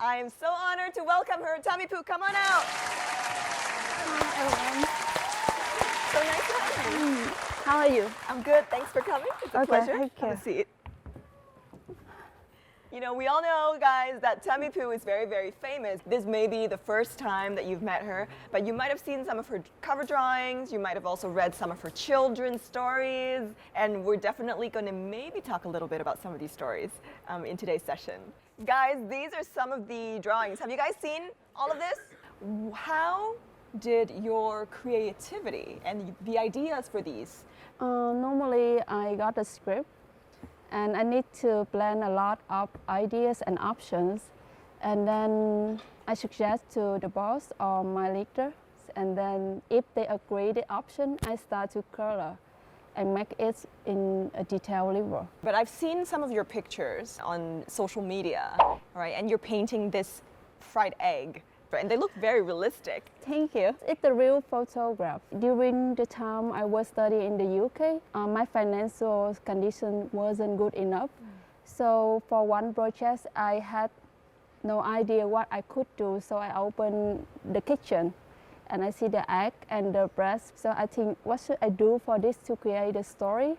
I am so honored to welcome her. Tamypu, come on out. Hi, everyone. So nice to have you. How are you? I'm good. Thanks for coming. It's a Okay, pleasure. thank you. Have a seat. You know, we all know, guys, that Tamypu is very, very famous. This may be the first time that you've met her, but you might have seen some of her cover drawings. You might have also read some of her children's stories. And we're definitely going to maybe talk a little bit about some of these stories in today's session. Guys, these are some of the drawings. Have you guys seen all of this? How did your creativity and the ideas for these? Normally, I got a script, and I need to plan a lot of ideas and options. And then I suggest to the boss or my leader. And then if they agree the option, I start to color and make it in a detailed level. But I've seen some of your pictures on social media, right? And you're painting this fried egg, right? And they look very realistic. Thank you. It's a real photograph. During the time I was studying in the UK, my financial condition wasn't good enough. So for one project, I had no idea what I could do. So I opened the kitchen and I see the egg and the breast. So I think, what should I do for this to create a story?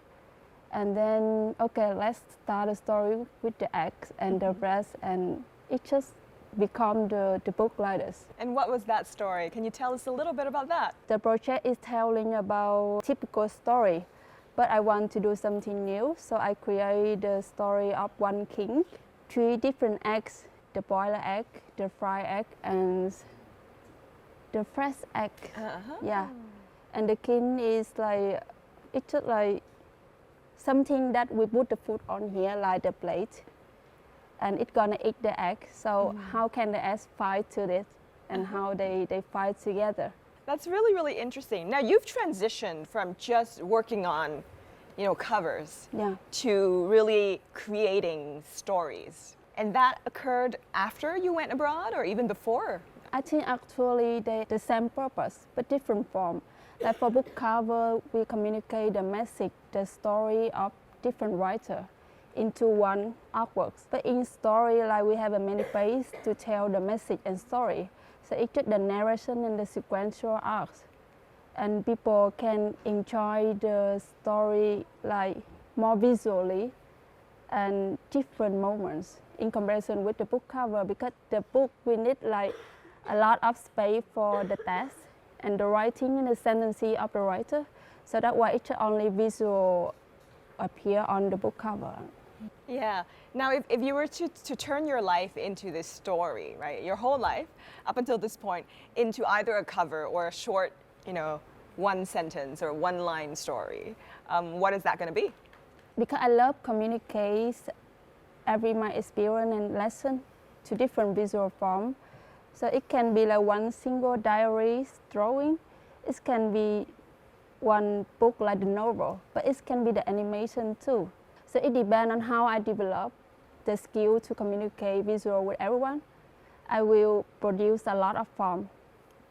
And then, okay, let's start a story with the eggs and the breast, and it just become the book like this. And what was that story? Can you tell us a little bit about that? The project is telling about typical story, but I want to do something new. So I create the story of one king, 3 different eggs, the boiled egg, the fried egg, and the fresh egg. Yeah, and the king is like, it's just like something that we put the food on here, like the plate, and it's gonna eat the egg. So how can the eggs fight to it, and how they fight together? That's really, really interesting. Now you've transitioned from just working on, you know, covers, to really creating stories. And that occurred after you went abroad or even before? I think actually the same purpose, but different form. Like for book cover, we communicate the message, the story of different writer into one artwork. But in story, like we have a many ways to tell the message and story. So it's just the narration and the sequential arcs. And people can enjoy the story like more visually and different moments in comparison with the book cover, because the book we need like a lot of space for the text and the writing and the tendency of the writer. So that's why it's only visual appear on the book cover. Yeah. Now, if you were to turn your life into this story, right, your whole life up until this point, into either a cover or a short, you know, one sentence or one line story, what is that going to be? Because I love communicate every my experience and lesson to different visual form. So it can be like one single diary drawing. It can be one book like the novel, but it can be the animation too. So it depends on how I develop the skill to communicate visual with everyone. I will produce a lot of form.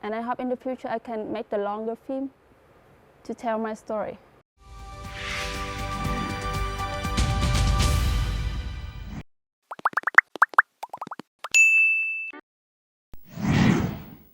And I hope in the future I can make the longer film to tell my story.